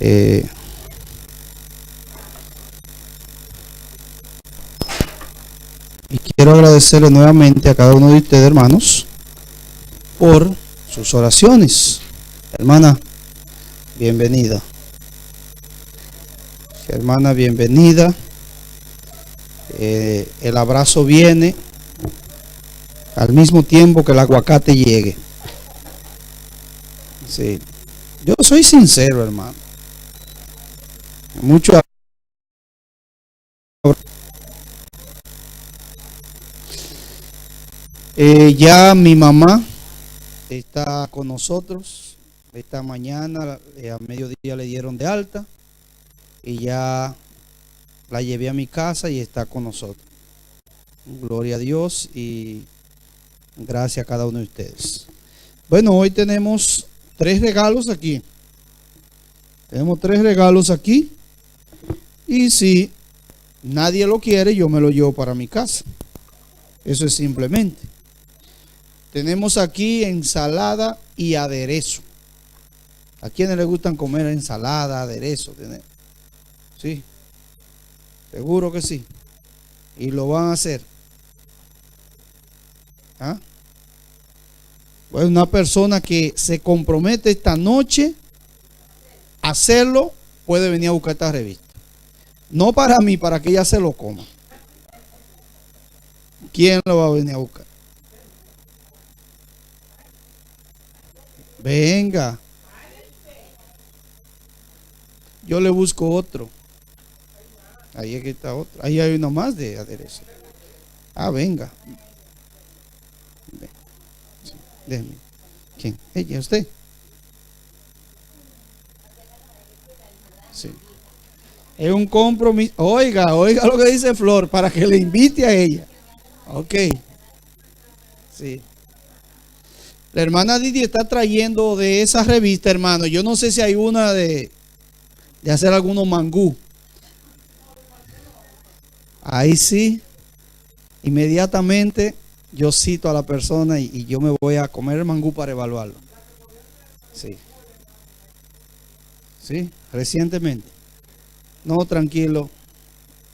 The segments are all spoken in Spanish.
Eh, y quiero agradecerle nuevamente a cada uno de ustedes, hermanos, por sus oraciones. Hermana, bienvenida. Hermana, bienvenida. El abrazo viene al mismo tiempo que el aguacate llegue. Sí. Yo soy sincero, hermano. Mucho. Ya mi mamá está con nosotros. Esta mañana a mediodía le dieron de alta y ya la llevé a mi casa y está con nosotros. Gloria a Dios y gracias a cada uno de ustedes. Bueno, hoy tenemos 3 regalos aquí. Tenemos 3 regalos aquí. Y si nadie lo quiere, yo me lo llevo para mi casa. Eso es simplemente. Tenemos aquí ensalada y aderezo. ¿A quienes les gustan comer ensalada, aderezo? ¿Sí? Seguro que sí. Y lo van a hacer. ¿Ah? Pues una persona que se compromete esta noche a hacerlo, puede venir a buscar esta revista. No para mí, para que ella se lo coma. ¿Quién lo va a venir a buscar? Venga. Yo le busco otro. Ahí es que está otro. Ahí hay uno más de aderezo. Ah, venga. Sí, déjeme. ¿Quién? ¿Ella? ¿Usted? Sí. Es un compromiso. Oiga lo que dice Flor, para que le invite a ella. Ok. Sí. La hermana Didi está trayendo de esa revista, hermano. Yo no sé si hay una de hacer algunos mangú. Ahí sí, inmediatamente yo cito a la persona y yo me voy a comer el mangú para evaluarlo. Sí. Sí, recientemente. No, tranquilo.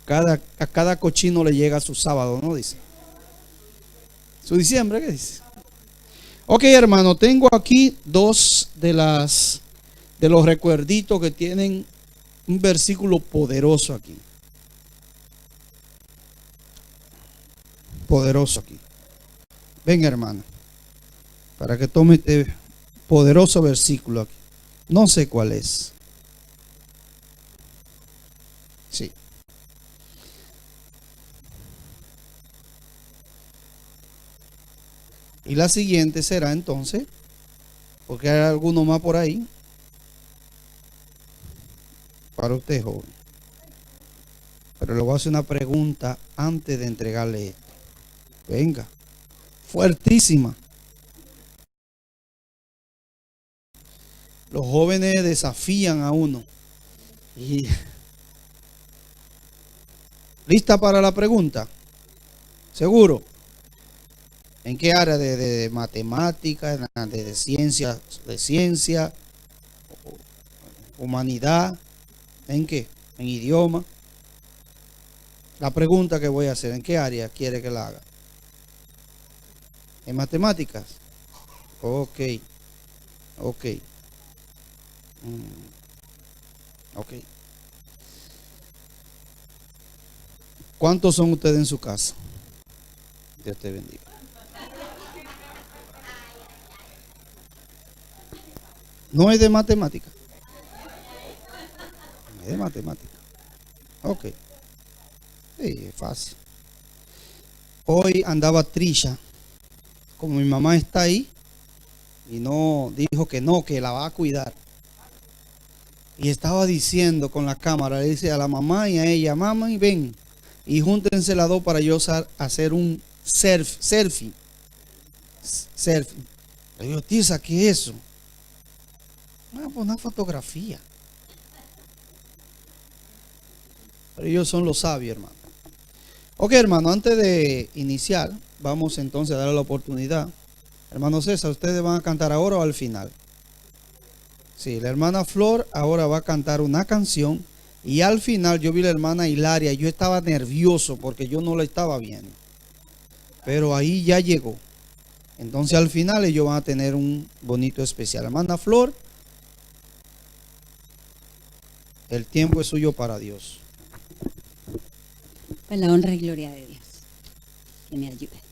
A cada cochino le llega su sábado, ¿no? Dice. Su diciembre, ¿qué dice? Ok, hermano, tengo aquí 2 de los recuerditos que tienen un versículo poderoso aquí. Poderoso aquí. Ven, hermano, para que tome este poderoso versículo aquí. No sé cuál es. Sí. Y la siguiente será entonces, porque hay alguno más por ahí, para usted, joven. Pero le voy a hacer una pregunta antes de entregarle esto. Venga, fuertísima. Los jóvenes desafían a uno. Y ¿lista para la pregunta? ¿Seguro? ¿En qué área de matemática, de ciencia, humanidad? ¿En qué? ¿En idioma? La pregunta que voy a hacer, ¿en qué área quiere que la haga? ¿En matemáticas? Ok. Ok. Ok. ¿Cuántos son ustedes en su casa? Dios te bendiga. No es de matemática. No es de matemática. Ok. Sí, es fácil. Hoy andaba Trisha. Como mi mamá está ahí. Y no, dijo que no, que la va a cuidar. Y estaba diciendo con la cámara, le dice a la mamá y a ella, mamá, y ven. Y júntense las dos para yo hacer un selfie. Selfie. Le digo, Tisa, ¿qué es eso? Ah, pues una fotografía. Pero ellos son los sabios, hermano. Ok, hermano, antes de iniciar, vamos entonces a darle la oportunidad. Hermano César, ¿ustedes van a cantar ahora o al final? Sí, la hermana Flor ahora va a cantar una canción y al final yo vi a la hermana Hilaria y yo estaba nervioso porque yo no la estaba viendo. Pero ahí ya llegó. Entonces al final ellos van a tener un bonito especial. Hermana Flor, el tiempo es suyo para Dios. Para la honra y gloria de Dios. Que me ayude.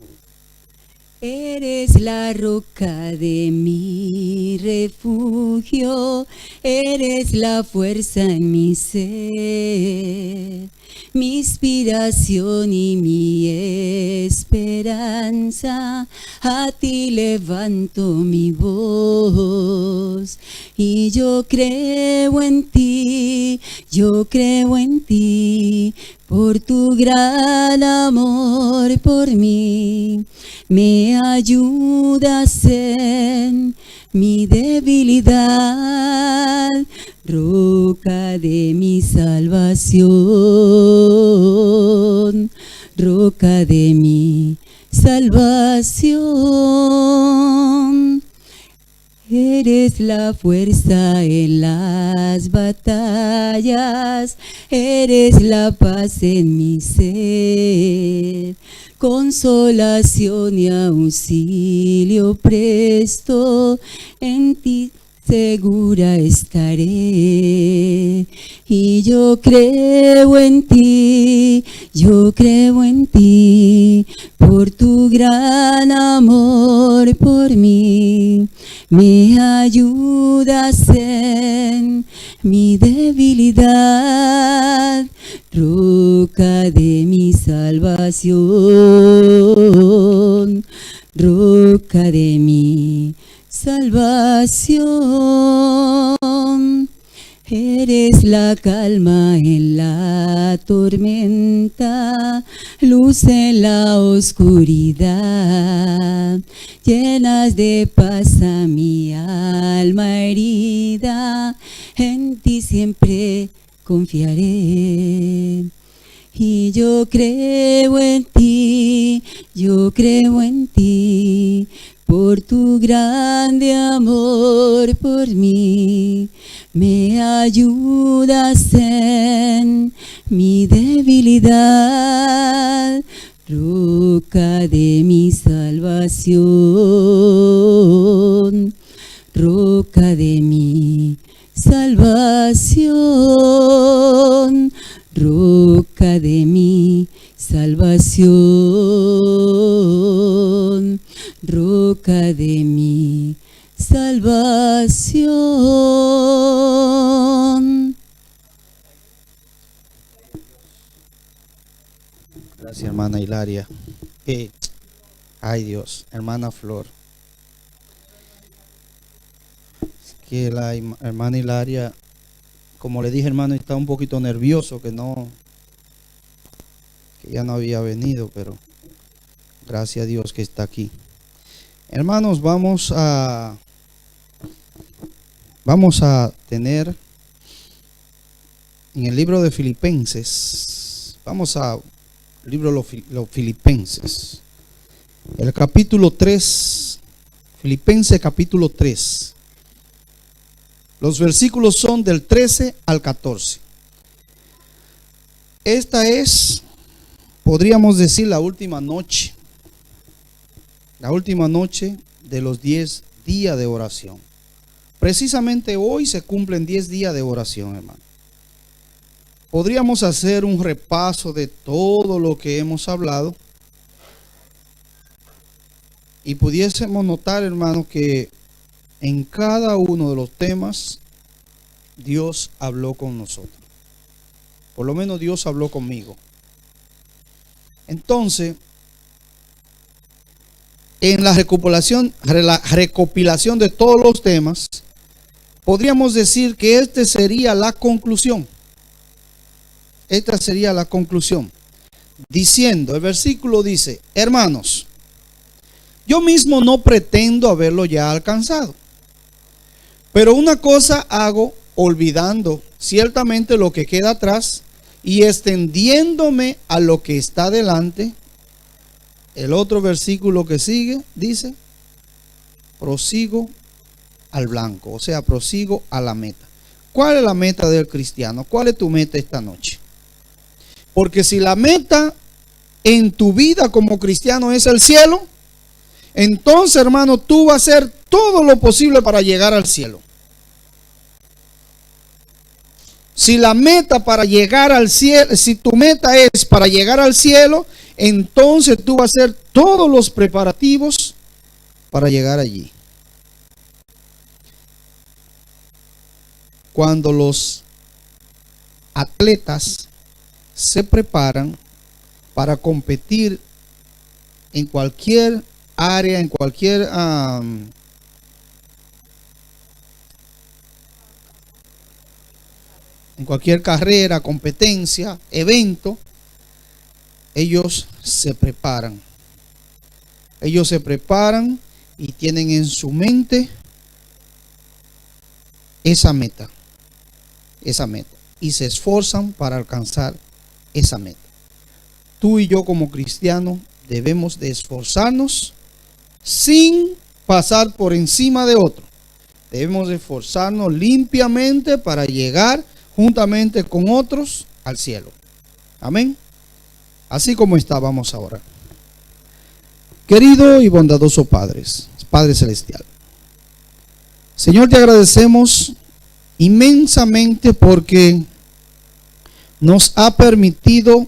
Eres la roca de mi refugio, eres la fuerza en mi ser, mi inspiración y mi esperanza. A ti levanto mi voz y yo creo en ti, yo creo en ti, por tu gran amor por mí. Me ayudas en mi debilidad, roca de mi salvación, roca de mi salvación. Eres la fuerza en las batallas, eres la paz en mi ser, consolación y auxilio presto, en ti segura estaré. Y yo creo en ti, yo creo en ti, por tu gran amor por mí. Me ayudas en mi debilidad, roca de mi salvación, roca de mi salvación. Eres la calma en la tormenta, luz en la oscuridad. Llenas de paz a mi alma herida, en ti siempre confiaré. Y yo creo en ti, yo creo en ti, por tu grande amor por mí. Me ayudas en mi debilidad, roca de mi salvación, roca de mi salvación, roca de mi salvación, roca de mi salvación. Gracias, hermana Hilaria. Ay Dios, hermana Flor. Es que la hermana Hilaria, como le dije, hermano, está un poquito nervioso que ya no había venido, pero gracias a Dios que está aquí. Hermanos, vamos a tener en el libro de Filipenses, vamos a libro de los Filipenses, el capítulo 3, Filipenses capítulo 3. Los versículos son del 13 al 14. Esta es, podríamos decir, la última noche de los 10 días de oración. Precisamente hoy se cumplen 10 días de oración, hermano. Podríamos hacer un repaso de todo lo que hemos hablado y pudiésemos notar, hermano, que en cada uno de los temas Dios habló con nosotros. Por lo menos Dios habló conmigo. Entonces, en la recopilación de todos los temas, podríamos decir que esta sería la conclusión. Esta sería la conclusión. Diciendo, el versículo dice: hermanos, yo mismo no pretendo haberlo ya alcanzado, pero una cosa hago, olvidando ciertamente lo que queda atrás y extendiéndome a lo que está delante. El otro versículo que sigue dice: prosigo al blanco, o sea, prosigo a la meta. ¿Cuál es la meta del cristiano? ¿Cuál es tu meta esta noche? Porque si la meta en tu vida como cristiano es el cielo, entonces, hermano, tú vas a hacer todo lo posible para llegar al cielo. Si la meta para llegar al cielo, si tu meta es para llegar al cielo, entonces tú vas a hacer todos los preparativos para llegar allí. Cuando los atletas se preparan para competir en cualquier área, en cualquier carrera, competencia, evento, ellos se preparan. Ellos se preparan y tienen en su mente esa meta, y se esfuerzan para alcanzar esa meta. Tú y yo como cristianos debemos de esforzarnos sin pasar por encima de otro. Debemos de esforzarnos limpiamente para llegar juntamente con otros al cielo. Amén. Así como estábamos ahora. Querido y bondadoso Padre Celestial, Señor, te agradecemos inmensamente porque nos ha permitido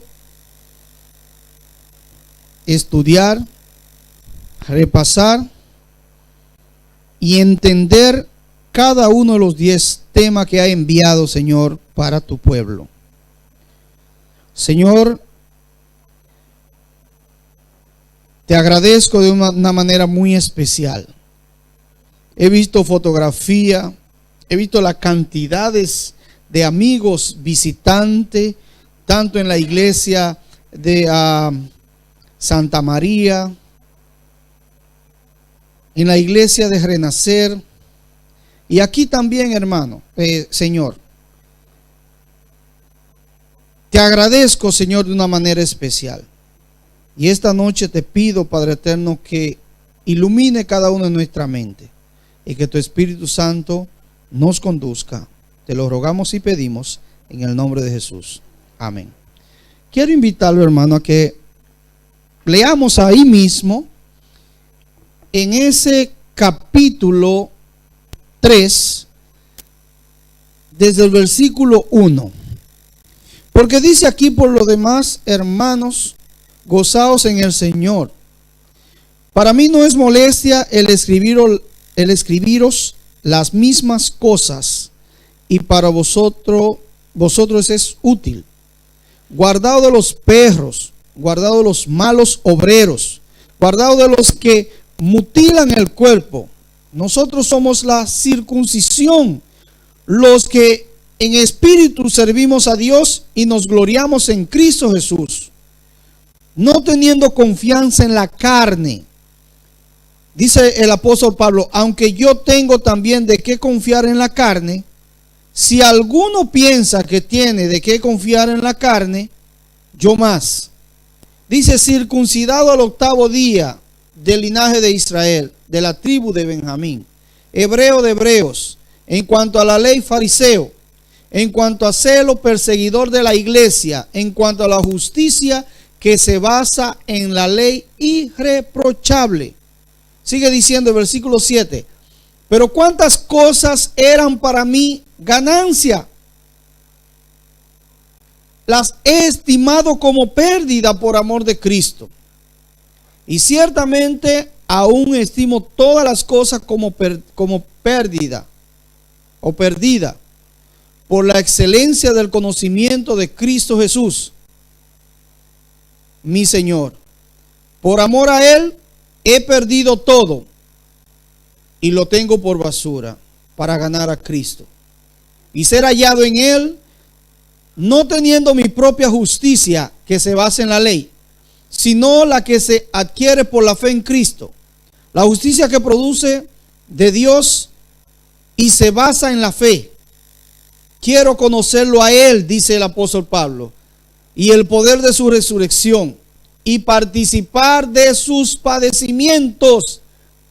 estudiar, repasar y entender cada uno de los 10 temas que ha enviado, Señor, para tu pueblo. Señor, te agradezco de una manera muy especial. He visto fotografía, he visto las cantidades de amigos visitantes, tanto en la iglesia de Santa María, en la iglesia de Renacer, y aquí también, hermano, Señor. Te agradezco, Señor, de una manera especial. Y esta noche te pido, Padre eterno, que ilumine cada uno de nuestra mente y que tu Espíritu Santo nos conduzca. Te lo rogamos y pedimos en el nombre de Jesús. Amén. Quiero invitarlo, hermano, a que leamos ahí mismo, en ese capítulo 3, desde el versículo 1. Porque dice aquí: por lo demás, hermanos, gozaos en el Señor. Para mí no es molestia el escribiros las mismas cosas, y para vosotros es útil. Guardado de los perros, guardado de los malos obreros, guardado de los que mutilan el cuerpo. Nosotros somos la circuncisión, los que en espíritu servimos a Dios y nos gloriamos en Cristo Jesús, no teniendo confianza en la carne. Dice el apóstol Pablo: aunque yo tengo también de qué confiar en la carne, si alguno piensa que tiene de qué confiar en la carne, yo más. Dice: circuncidado al 8º día, del linaje de Israel, de la tribu de Benjamín, hebreo de hebreos, en cuanto a la ley, fariseo, en cuanto a celo, perseguidor de la iglesia, en cuanto a la justicia que se basa en la ley, irreprochable. Sigue diciendo el versículo 7: pero cuántas cosas eran para mí ganancia, las he estimado como pérdida por amor de Cristo. Y ciertamente aún estimo todas las cosas como pérdida o perdida por la excelencia del conocimiento de Cristo Jesús, mi Señor. Por amor a Él he perdido todo y lo tengo por basura para ganar a Cristo y ser hallado en Él, no teniendo mi propia justicia que se basa en la ley, sino la que se adquiere por la fe en Cristo, la justicia que produce de Dios y se basa en la fe. Quiero conocerlo a Él, dice el apóstol Pablo, y el poder de su resurrección, y participar de sus padecimientos,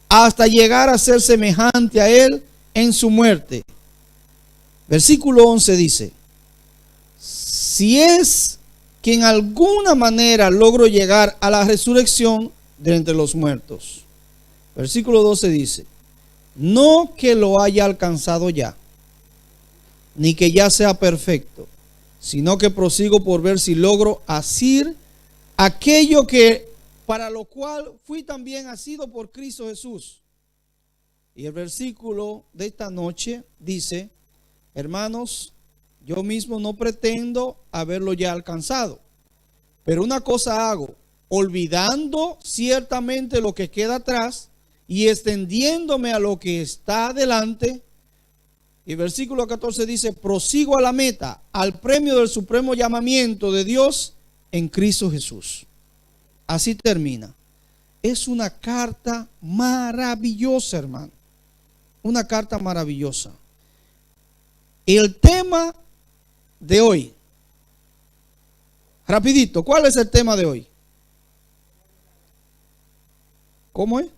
hasta llegar a ser semejante a Él, en su muerte. Versículo 11 dice: si es que en alguna manera logro llegar a la resurrección de entre los muertos. Versículo 12 dice: no que lo haya alcanzado ya, ni que ya sea perfecto, sino que prosigo por ver si logro asir aquello que para lo cual fui también asido por Cristo Jesús. Y el versículo de esta noche dice: hermanos, yo mismo no pretendo haberlo ya alcanzado, pero una cosa hago, olvidando ciertamente lo que queda atrás y extendiéndome a lo que está adelante. Y versículo 14 dice: prosigo a la meta, al premio del supremo llamamiento de Dios en Cristo Jesús. Así termina. Es una carta maravillosa, hermano. Una carta maravillosa. El tema de hoy, rapidito, ¿cuál es el tema de hoy? ¿Cómo es?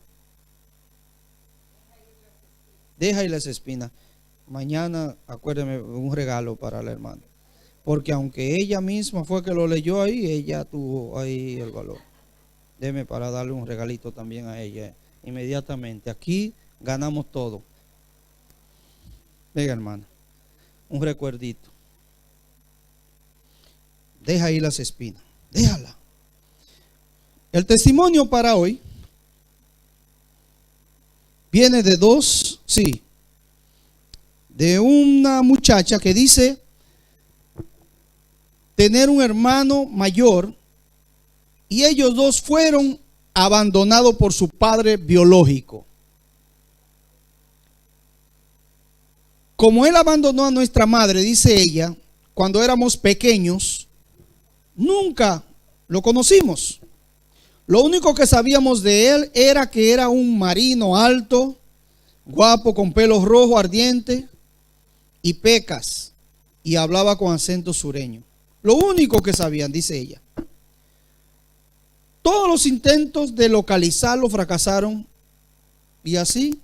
Deja ir las espinas. Mañana, acuérdeme, un regalo para la hermana. Porque aunque ella misma fue que lo leyó ahí, ella tuvo ahí el valor. Deme para darle un regalito también a ella. Inmediatamente. Aquí ganamos todo. Venga, hermana. Un recuerdito. Deja ahí las espinas. Déjala. El testimonio para hoy viene de de una muchacha que dice tener un hermano mayor y ellos dos fueron abandonados por su padre biológico. Como él abandonó a nuestra madre, dice ella, cuando éramos pequeños, nunca lo conocimos. Lo único que sabíamos de él era que era un marino alto, guapo, con pelo rojo ardiente y pecas, y hablaba con acento sureño. Lo único que sabían, dice ella. Todos los intentos de localizarlo fracasaron y así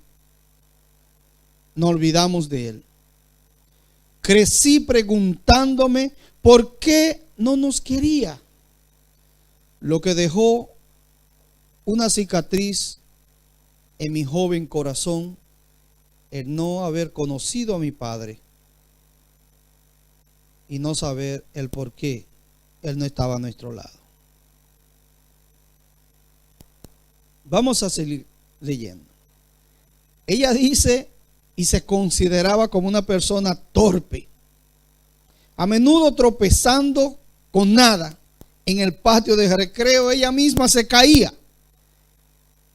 nos olvidamos de él. Crecí preguntándome por qué no nos quería, lo que dejó una cicatriz en mi joven corazón, el no haber conocido a mi padre y no saber el por qué él no estaba a nuestro lado. Vamos a seguir leyendo. Ella dice y se consideraba como una persona torpe, a menudo tropezando con nada. En el patio de recreo ella misma se caía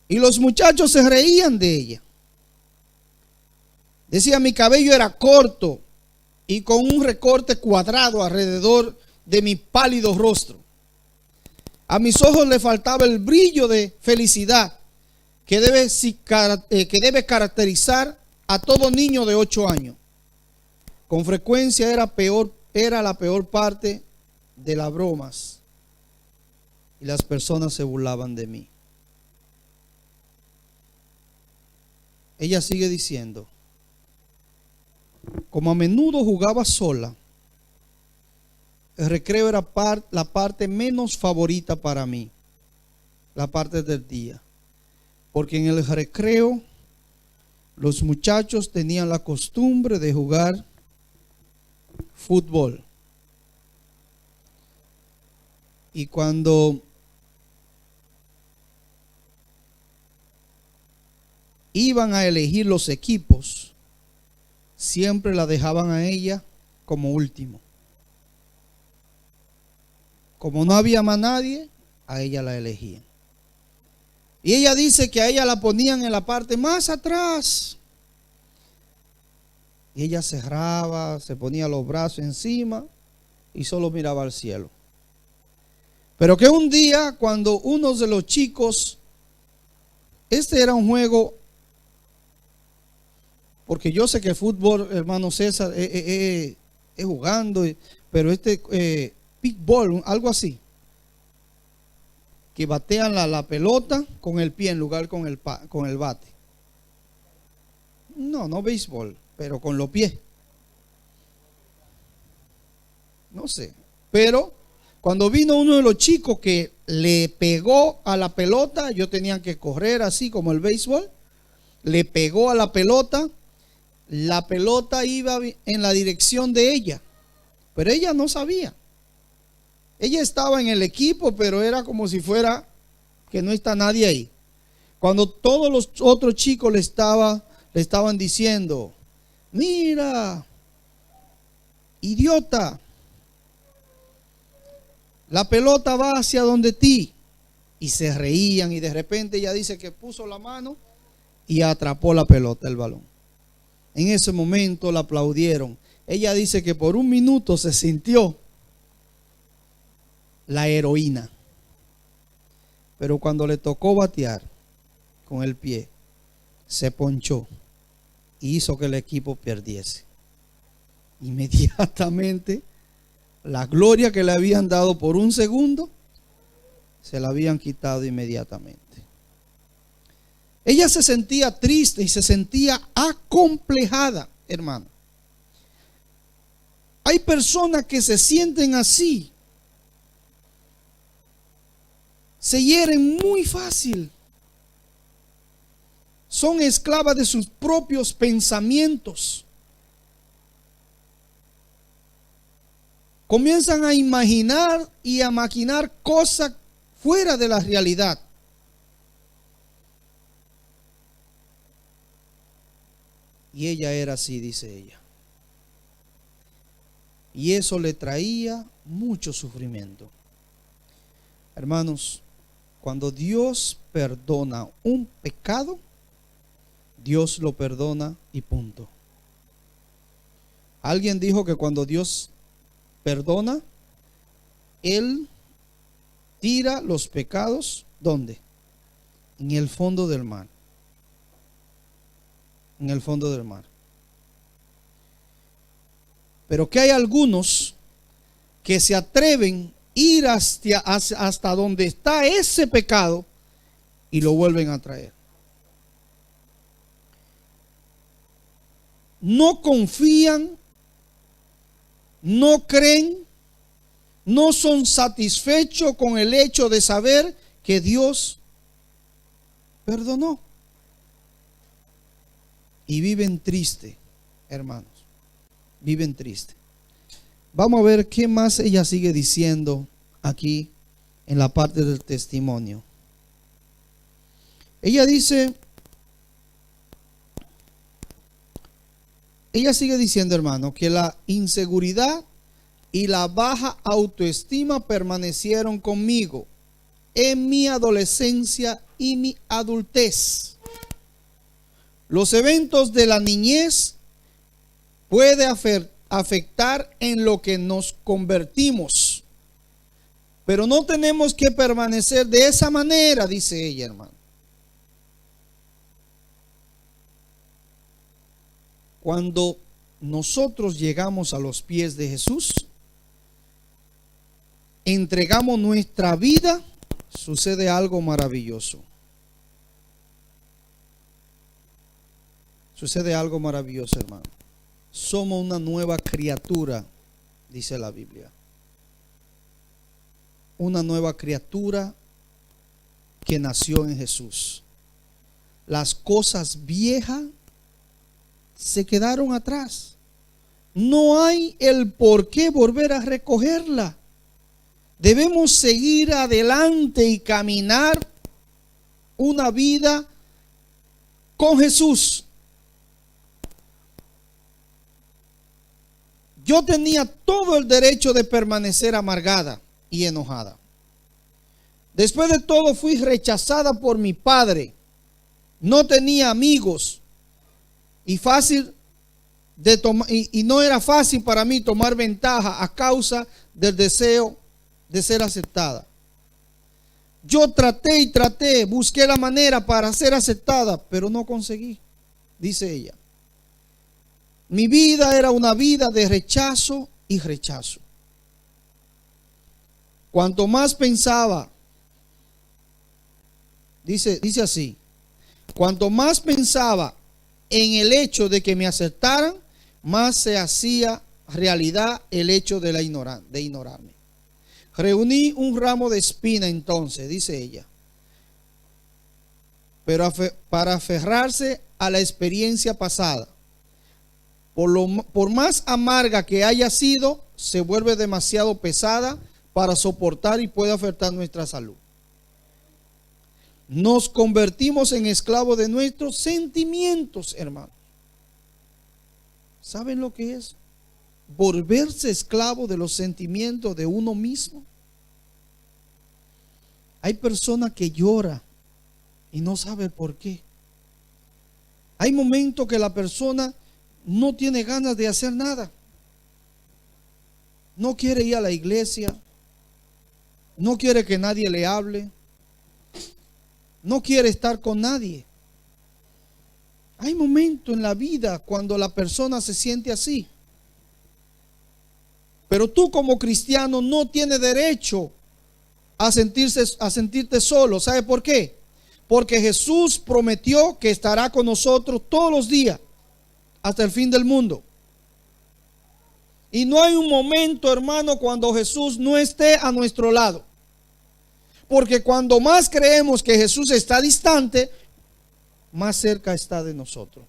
y los muchachos se reían de ella. Decía: mi cabello era corto y con un recorte cuadrado alrededor de mi pálido rostro. A mis ojos le faltaba el brillo de felicidad que debe caracterizar a todo niño de 8 años. Con frecuencia era la peor parte de las bromas y las personas se burlaban de mí. Ella sigue diciendo: como a menudo jugaba sola, el recreo era la parte menos favorita para mí, la parte del día, porque en el recreo los muchachos tenían la costumbre de jugar fútbol. Y cuando iban a elegir los equipos, siempre la dejaban a ella como último. Como no había más nadie, a ella la elegían. Y ella dice que a ella la ponían en la parte más atrás. Y ella cerraba, se ponía los brazos encima y solo miraba al cielo. Pero que un día, cuando uno de los chicos, este era un juego, porque yo sé que el fútbol, hermano César, es jugando, pero pickball, algo así, que batean la pelota con el pie en lugar con el bate. No, no béisbol, pero con los pies. No sé. Pero cuando vino uno de los chicos que le pegó a la pelota, yo tenía que correr así como el béisbol. Le pegó a la pelota iba en la dirección de ella, pero ella no sabía. Ella estaba en el equipo, pero era como si fuera que no está nadie ahí. Cuando todos los otros chicos le estaban diciendo: mira, idiota, la pelota va hacia donde ti. Y se reían, y de repente ella dice que puso la mano y atrapó la pelota, el balón. En ese momento la aplaudieron. Ella dice que por un minuto se sintió la heroína. Pero cuando le tocó batear con el pie, se ponchó y hizo que el equipo perdiese. Inmediatamente, la gloria que le habían dado por un segundo, se la habían quitado inmediatamente. Ella se sentía triste y se sentía acomplejada, hermano. Hay personas que se sienten así. Se hieren muy fácil. Son esclavas de sus propios pensamientos. Comienzan a imaginar y a maquinar cosas fuera de la realidad. Y ella era así, dice ella. Y eso le traía mucho sufrimiento. Hermanos, cuando Dios perdona un pecado, Dios lo perdona y punto. Alguien dijo que cuando Dios perdona, Él tira los pecados, ¿dónde? En el fondo del mar. En el fondo del mar. Pero que hay algunos que se atreven a ir hasta donde está ese pecado y lo vuelven a traer. No confían, no creen, no son satisfechos con el hecho de saber que Dios perdonó. Y viven triste, hermanos. Viven triste. Vamos a ver qué más ella sigue diciendo aquí en la parte del testimonio. Ella dice, ella sigue diciendo, hermano, que la inseguridad y la baja autoestima permanecieron conmigo en mi adolescencia y mi adultez. Los eventos de la niñez pueden afectar en lo que nos convertimos, pero no tenemos que permanecer de esa manera, dice ella, hermano. Cuando nosotros llegamos a los pies de Jesús, entregamos nuestra vida, sucede algo maravilloso. Sucede algo maravilloso, hermano. Somos una nueva criatura, dice la Biblia. Una nueva criatura que nació en Jesús. Las cosas viejas se quedaron atrás. No hay el por qué volver a recogerla. Debemos seguir adelante y caminar una vida con Jesús. Yo tenía todo el derecho de permanecer amargada y enojada. Después de todo fui rechazada por mi padre. No tenía amigos y no era fácil para mí tomar ventaja a causa del deseo de ser aceptada. Yo traté y traté, busqué la manera para ser aceptada, pero no conseguí, dice ella. Mi vida era una vida de rechazo y rechazo. Cuanto más pensaba, dice así, cuanto más pensaba en el hecho de que me aceptaran, más se hacía realidad el hecho de ignorarme. Reuní un ramo de espina entonces, dice ella, pero para aferrarse a la experiencia pasada. Por más amarga que haya sido, se vuelve demasiado pesada para soportar y puede afectar nuestra salud. Nos convertimos en esclavos de nuestros sentimientos, hermanos. ¿Saben lo que es? Volverse esclavo de los sentimientos de uno mismo. Hay personas que lloran y no saben por qué. Hay momentos que la persona no tiene ganas de hacer nada. No quiere ir a la iglesia. No quiere que nadie le hable. No quiere estar con nadie. Hay momentos en la vida cuando la persona se siente así. Pero tú como cristiano no tienes derecho a sentirte solo. ¿Sabe por qué? Porque Jesús prometió que estará con nosotros todos los días hasta el fin del mundo. Y no hay un momento, hermano, cuando Jesús no esté a nuestro lado. Porque cuando más creemos que Jesús está distante, más cerca está de nosotros.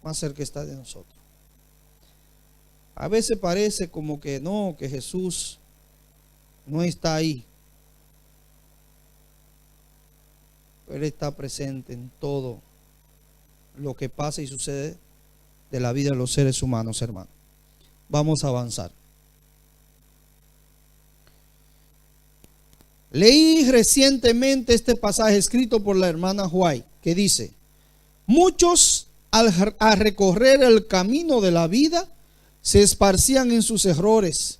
Más cerca está de nosotros. A veces parece como que no, que Jesús no está ahí. Él está presente en todo lo que pasa y sucede de la vida de los seres humanos, hermano. Vamos a avanzar. Leí recientemente este pasaje escrito por la hermana White, que dice: muchos al recorrer el camino de la vida se esparcían en sus errores,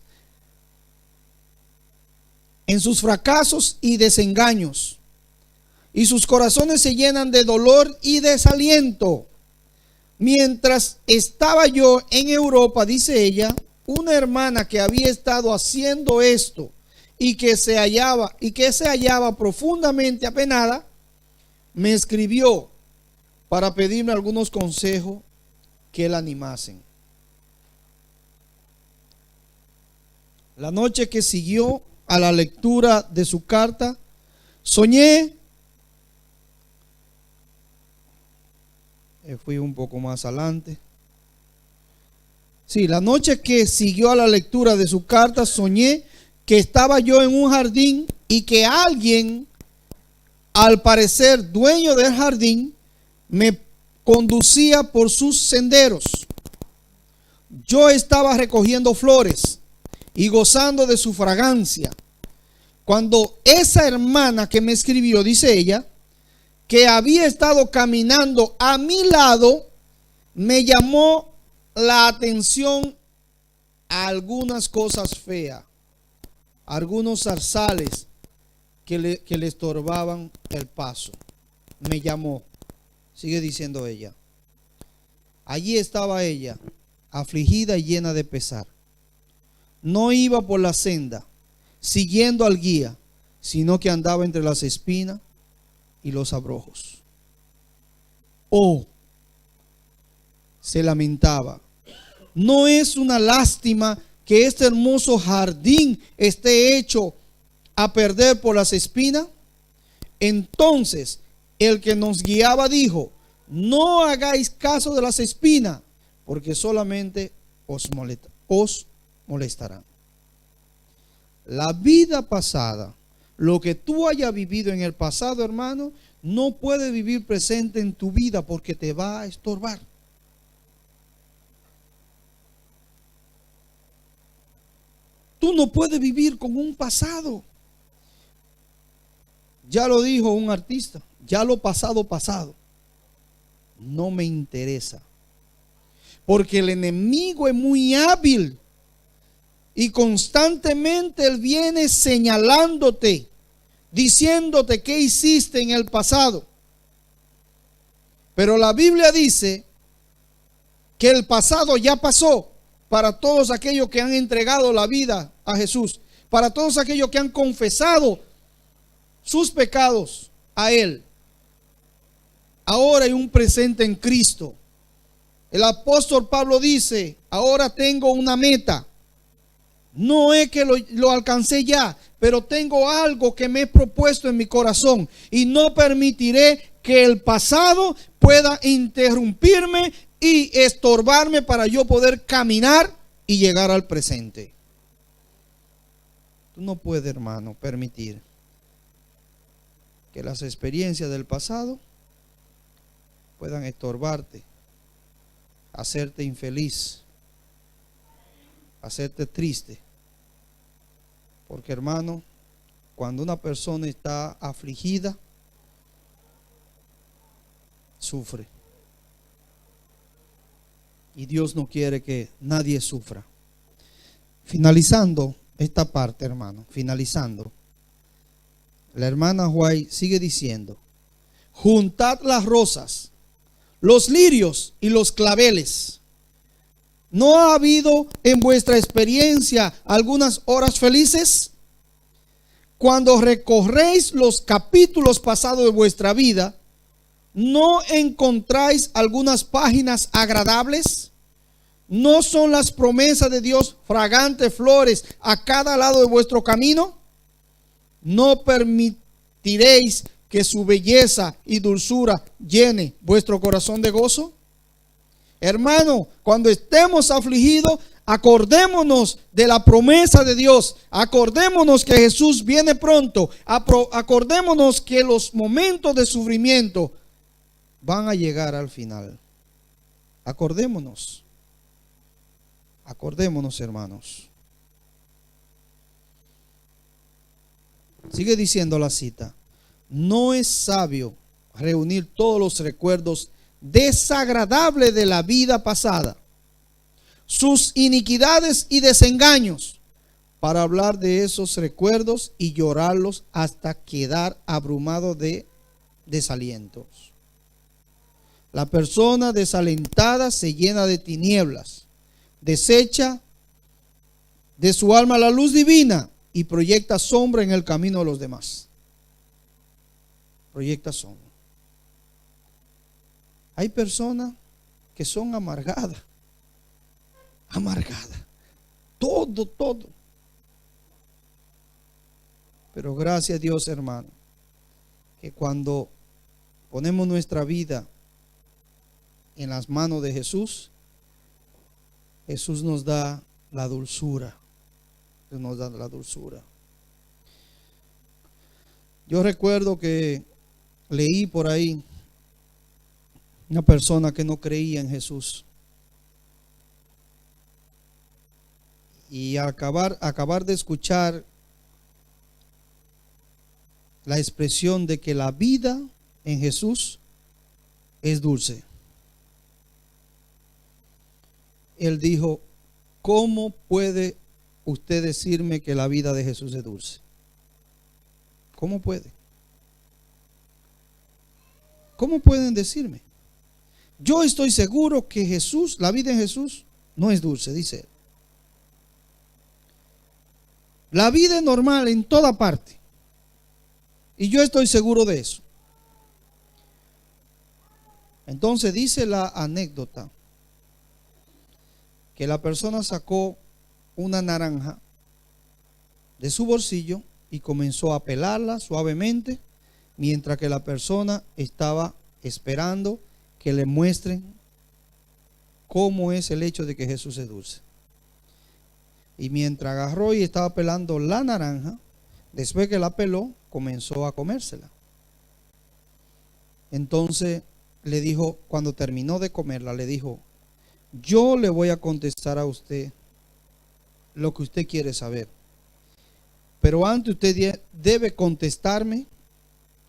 en sus fracasos y desengaños, y sus corazones se llenan de dolor y desaliento. Mientras estaba yo en Europa, dice ella, una hermana que había estado haciendo esto y que se hallaba profundamente apenada, me escribió para pedirme algunos consejos que la animasen. La noche que siguió a la lectura de su carta, soñé. Fui un poco más adelante. Sí, la noche que siguió a la lectura de su carta, soñé que estaba yo en un jardín y que alguien, al parecer dueño del jardín, me conducía por sus senderos. Yo estaba recogiendo flores y gozando de su fragancia, cuando esa hermana que me escribió, dice ella, que había estado caminando a mi lado, me llamó la atención a algunas cosas feas, algunos zarzales que le estorbaban el paso. Me llamó, sigue diciendo ella. Allí estaba ella, afligida y llena de pesar. No iba por la senda, siguiendo al guía, sino que andaba entre las espinas y los abrojos. Oh, se lamentaba. ¿No es una lástima que este hermoso jardín esté hecho a perder por las espinas? Entonces el que nos guiaba dijo: no hagáis caso de las espinas, porque solamente os molestarán. La vida pasada, lo que tú hayas vivido en el pasado, hermano, no puede vivir presente en tu vida porque te va a estorbar. Tú no puedes vivir con un pasado. Ya lo dijo un artista, ya lo pasado, pasado. No me interesa. Porque el enemigo es muy hábil y constantemente él viene señalándote, diciéndote qué hiciste en el pasado. Pero la Biblia dice que el pasado ya pasó para todos aquellos que han entregado la vida a Jesús, para todos aquellos que han confesado sus pecados a Él, ahora hay un presente en Cristo. El apóstol Pablo dice, ahora tengo una meta. No es que lo alcancé ya, pero tengo algo que me he propuesto en mi corazón y no permitiré que el pasado pueda interrumpirme y estorbarme para yo poder caminar y llegar al presente. Tú no puedes, hermano, permitir que las experiencias del pasado puedan estorbarte, hacerte infeliz, hacerte triste. Porque, hermano, cuando una persona está afligida, sufre. Y Dios no quiere que nadie sufra. Finalizando esta parte, hermano, finalizando, la hermana White sigue diciendo: juntad las rosas, los lirios y los claveles. ¿No ha habido en vuestra experiencia algunas horas felices? Cuando recorréis los capítulos pasados de vuestra vida, ¿no encontráis algunas páginas agradables? ¿No son las promesas de Dios fragantes flores a cada lado de vuestro camino? ¿No permitiréis que su belleza y dulzura llene vuestro corazón de gozo? Hermano, cuando estemos afligidos, acordémonos de la promesa de Dios. Acordémonos que Jesús viene pronto. Acordémonos que los momentos de sufrimiento van a llegar al final. Acordémonos. Acordémonos, hermanos. Sigue diciendo la cita: no es sabio reunir todos los recuerdos desagradables de la vida pasada, sus iniquidades y desengaños, para hablar de esos recuerdos y llorarlos hasta quedar abrumado de desalientos. La persona desalentada se llena de tinieblas, desecha de su alma la luz divina y proyecta sombra en el camino de los demás. Proyecta sombra. Hay personas que son amargadas. Todo. Pero gracias a Dios, hermano, que cuando ponemos nuestra vida en las manos de Jesús, Jesús nos da la dulzura. Nos da la dulzura. Yo recuerdo que leí por ahí una persona que no creía en Jesús. Y al acabar de escuchar la expresión de que la vida en Jesús es dulce, él dijo: ¿cómo puede usted decirme que la vida de Jesús es dulce? ¿Cómo puede? ¿Cómo pueden decirme? Yo estoy seguro que Jesús, la vida en Jesús no es dulce, dice él. La vida es normal en toda parte. Y yo estoy seguro de eso. Entonces dice la anécdota que la persona sacó una naranja de su bolsillo y comenzó a pelarla suavemente, mientras que la persona estaba esperando que le muestren cómo es el hecho de que Jesús es dulce. Y mientras agarró y estaba pelando la naranja, después que la peló, comenzó a comérsela. Entonces le dijo, cuando terminó de comerla, le dijo: yo le voy a contestar a usted lo que usted quiere saber, pero antes usted debe contestarme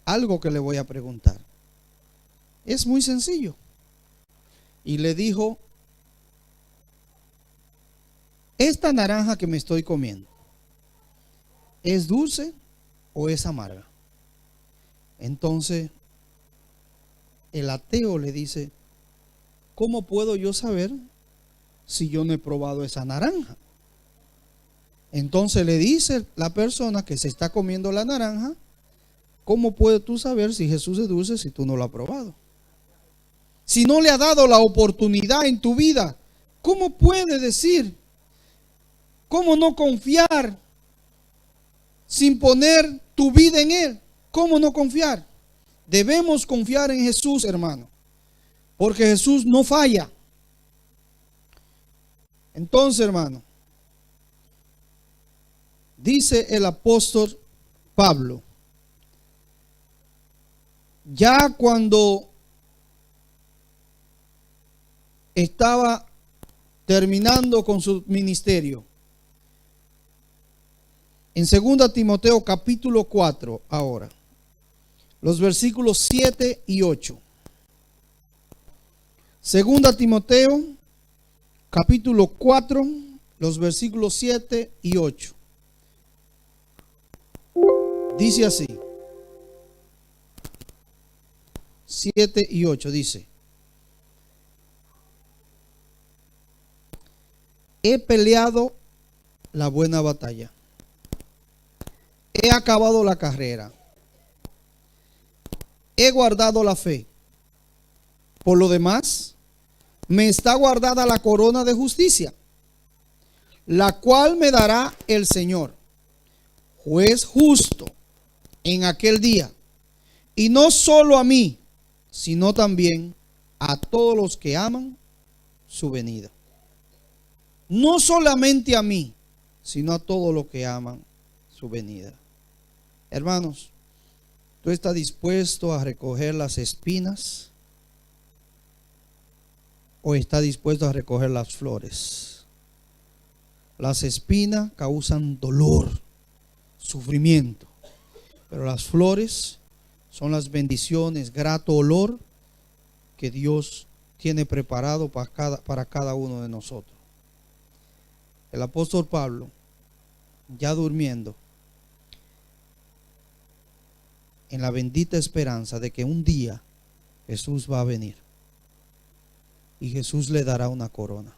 algo que le voy a preguntar. Es muy sencillo. Y le dijo: esta naranja que me estoy comiendo, ¿es dulce o es amarga? Entonces el ateo le dice: ¿cómo puedo yo saber si yo no he probado esa naranja? Entonces le dice la persona que se está comiendo la naranja: ¿cómo puedes tú saber si Jesús es dulce si tú no lo has probado? si no le ha dado la oportunidad en tu vida, ¿cómo puede decir? ¿Cómo no confiar sin poner tu vida en Él? ¿Cómo no confiar? Debemos confiar en Jesús, hermano, porque Jesús no falla. Entonces, hermano, dice el apóstol Pablo, ya cuando estaba terminando con su ministerio, en 2 Timoteo capítulo 4, ahora, los versículos 7 y 8. 2 Timoteo capítulo 4, los versículos 7 y 8. Dice así, 7 y 8 dice: he peleado la buena batalla, he acabado la carrera, he guardado la fe. Por lo demás, me está guardada la corona de justicia, la cual me dará el Señor, juez justo, en aquel día, y no solo a mí, sino también a todos los que aman su venida. No solamente a mí, sino a todos los que aman su venida. Hermanos, ¿tú estás dispuesto a recoger las espinas o estás dispuesto a recoger las flores? Las espinas causan dolor, sufrimiento, pero las flores son las bendiciones, grato olor que Dios tiene preparado para cada uno de nosotros. El apóstol Pablo, ya durmiendo, en la bendita esperanza de que un día Jesús va a venir y Jesús le dará una corona.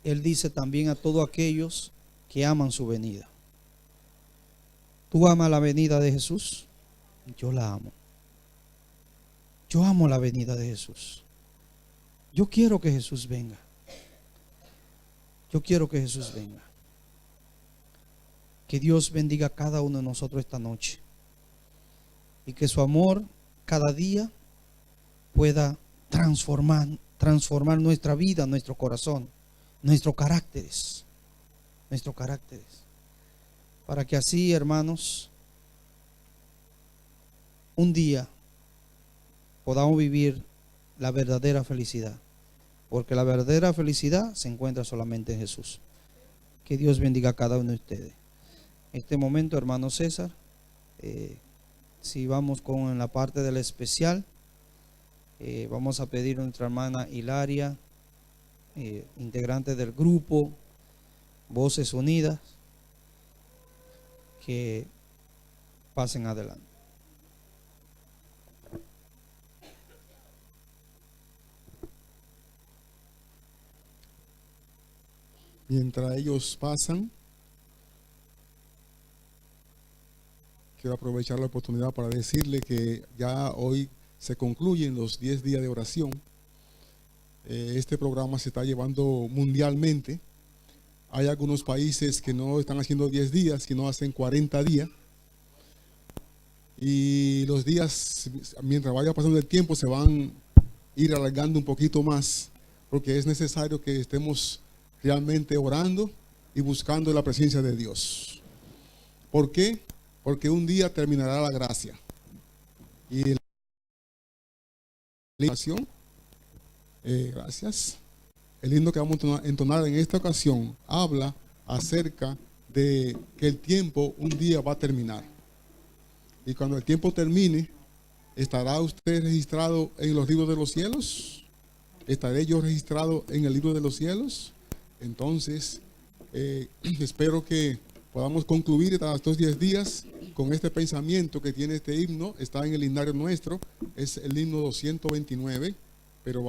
Él dice también a todos aquellos que aman su venida. ¿Tú amas la venida de Jesús? Yo la amo. Yo amo la venida de Jesús. Yo quiero que Jesús venga. Yo quiero que Jesús venga. Que Dios bendiga a cada uno de nosotros esta noche. Y que su amor cada día pueda transformar nuestra vida, nuestro corazón, nuestros caracteres. Para que así, hermanos, un día podamos vivir la verdadera felicidad. Porque la verdadera felicidad se encuentra solamente en Jesús. Que Dios bendiga a cada uno de ustedes. En este momento, hermano César, si vamos con la parte del especial, vamos a pedir a nuestra hermana Hilaria, integrante del grupo Voces Unidas, que pasen adelante. Mientras ellos pasan, quiero aprovechar la oportunidad para decirle que ya hoy se concluyen los 10 días de oración. Este programa se está llevando mundialmente. Hay algunos países que no están haciendo 10 días, sino hacen 40 días. Y los días, mientras vaya pasando el tiempo, se van a ir alargando un poquito más, porque es necesario que estemos realmente orando y buscando la presencia de Dios. ¿Por qué? Porque un día terminará la gracia. Y la oración, gracias. El himno que vamos a entonar en esta ocasión habla acerca de que el tiempo un día va a terminar. Y cuando el tiempo termine, ¿estará usted registrado en los libros de los cielos? ¿Estaré yo registrado en el libro de los cielos? Entonces, espero que podamos concluir estos 10 días con este pensamiento que tiene este himno. Está en el himnario nuestro, es el himno 229, pero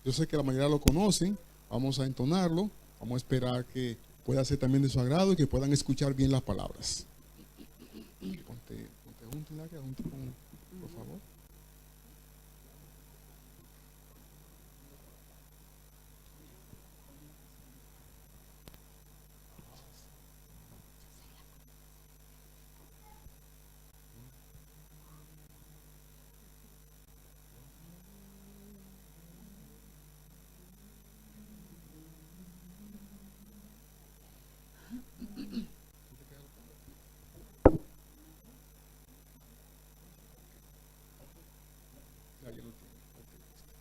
yo sé que la mayoría lo conocen, vamos a entonarlo, vamos a esperar que pueda ser también de su agrado y que puedan escuchar bien las palabras. Ponte Júntenla, que junten con, por favor. Ya, yo lo tengo. Ok, listo.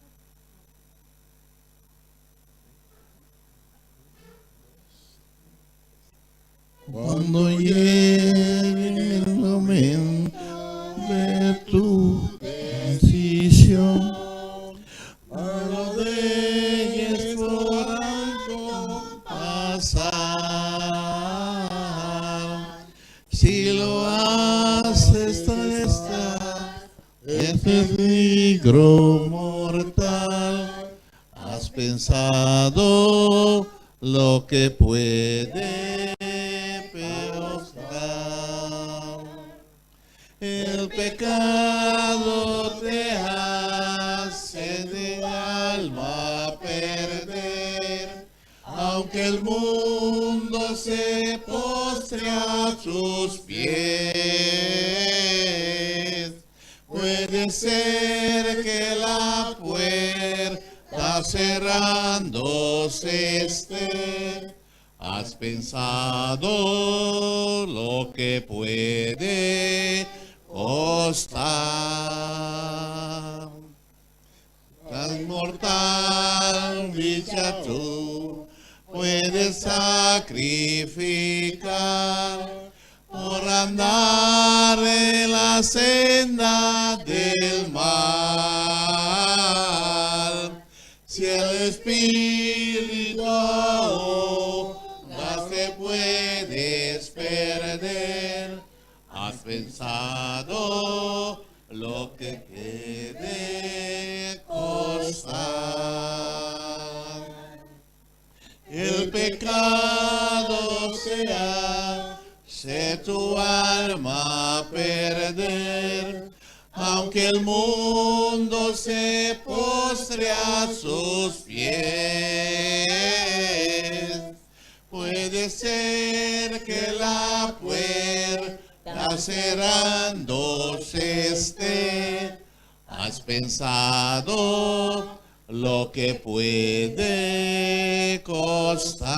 Cuando llegue el momento de tu decisión, no lo dejes por alto pasar. Si lo haces, es peligro mortal. ¿Has pensado lo que puede peor? El pecado te hace de alma perder, aunque el mundo se postre a sus pies. Puede ser que la puerta cerrándose esté. ¿Has pensado lo que puede costar? Tan mortal dicha tú puedes sacrificar por andar en la senda del mal. Si el espíritu ahora te puedes perder, ¿has pensado lo que puede costar? El pecado se hace tu alma perder, aunque el mundo se postre a sus pies. Puede ser que la puerta cerrándose esté. ¿Has pensado lo que puede costar?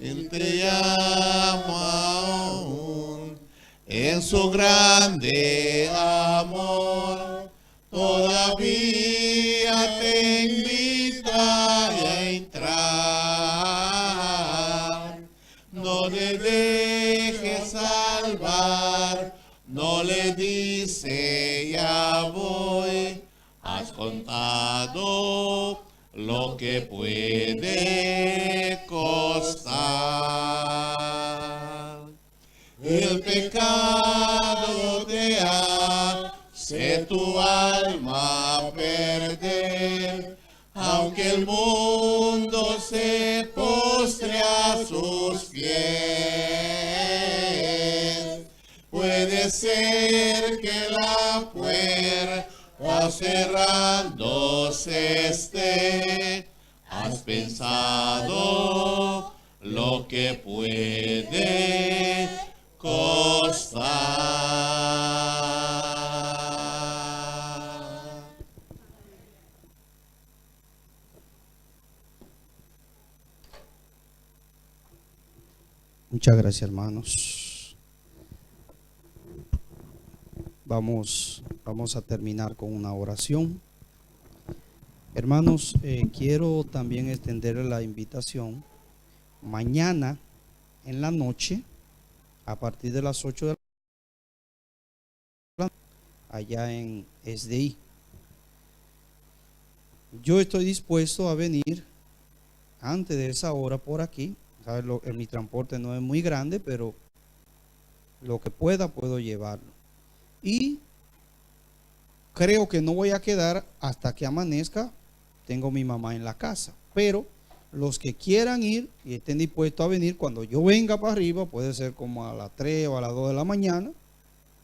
Él te llama aún en su grande amor, todavía te invita a entrar. No le dejes salvar, no le dice ya voy. Has contado lo que puede costar. El pecado te hace tu alma perder, aunque el mundo se postre a sus pies. Puede ser que la puerta cerrándose esté. ¿Has pensado lo que puede costar? Muchas gracias, hermanos. Vamos a terminar con una oración. Hermanos, quiero también extender la invitación. Mañana en la noche, a partir de las 8 de la noche, allá en SDI. Yo estoy dispuesto a venir antes de esa hora por aquí. ¿Sabes? Mi transporte no es muy grande, pero lo que pueda puedo llevarlo. Y creo que no voy a quedar hasta que amanezca. Tengo mi mamá en la casa, pero los que quieran ir y estén dispuestos a venir, cuando yo venga para arriba, puede ser como a las 3 o a las 2 de la mañana,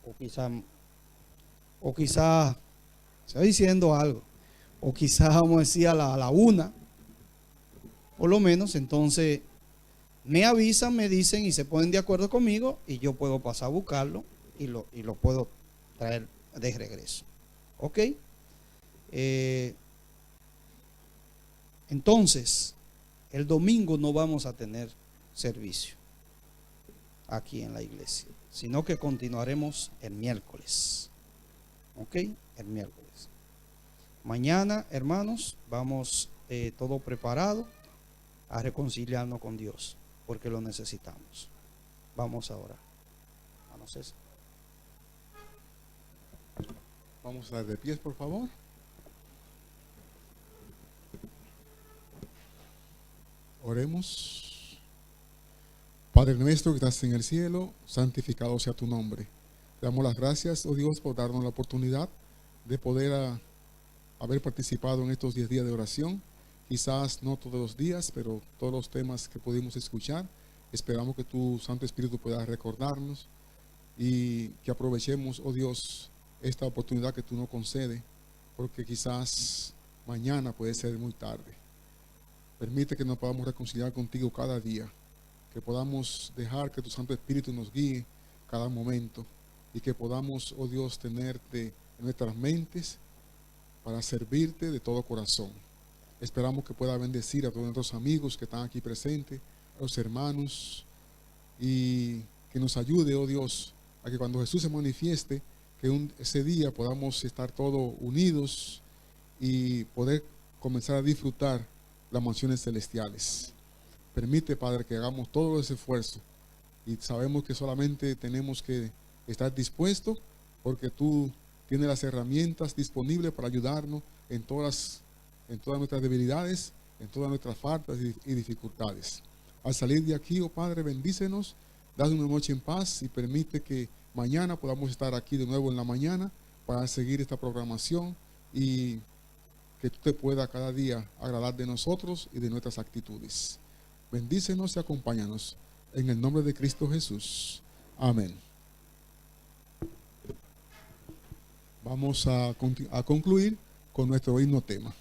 o quizá, estoy diciendo algo, o quizá vamos a decir a la 1, por lo menos. Entonces me avisan, me dicen y se ponen de acuerdo conmigo y yo puedo pasar a buscarlo y lo puedo traer de regreso. ¿Ok? Entonces, el domingo no vamos a tener servicio aquí en la iglesia, sino que continuaremos el miércoles. ¿Ok? El miércoles. Mañana, hermanos, vamos todo preparado a reconciliarnos con Dios, porque lo necesitamos. Vamos a orar. No sé. Vamos a dar de pies, por favor. Oremos. Padre nuestro que estás en el cielo, santificado sea tu nombre. Te damos las gracias, oh Dios, por darnos la oportunidad de poder haber participado en estos 10 días de oración. Quizás no todos los días, pero todos los temas que pudimos escuchar. Esperamos que tu Santo Espíritu pueda recordarnos y que aprovechemos, oh Dios, esta oportunidad que tú nos concedes, porque quizás mañana puede ser muy tarde. Permite que nos podamos reconciliar contigo cada día, que podamos dejar que tu Santo Espíritu nos guíe cada momento y que podamos, oh Dios, tenerte en nuestras mentes para servirte de todo corazón. Esperamos que pueda bendecir a todos nuestros amigos que están aquí presentes, a los hermanos, y que nos ayude, oh Dios, a que cuando Jesús se manifieste, que ese día podamos estar todos unidos y poder comenzar a disfrutar las mansiones celestiales. Permite, Padre, que hagamos todo ese esfuerzo, y sabemos que solamente tenemos que estar dispuestos, porque tú tienes las herramientas disponibles para ayudarnos en todas nuestras debilidades, en todas nuestras faltas y dificultades. Al salir de aquí, oh Padre, bendícenos, danos una noche en paz y permite que mañana podamos estar aquí de nuevo en la mañana para seguir esta programación y que tú te puedas cada día agradar de nosotros y de nuestras actitudes. Bendícenos y acompáñanos en el nombre de Cristo Jesús. Amén. Vamos a concluir con nuestro himno tema.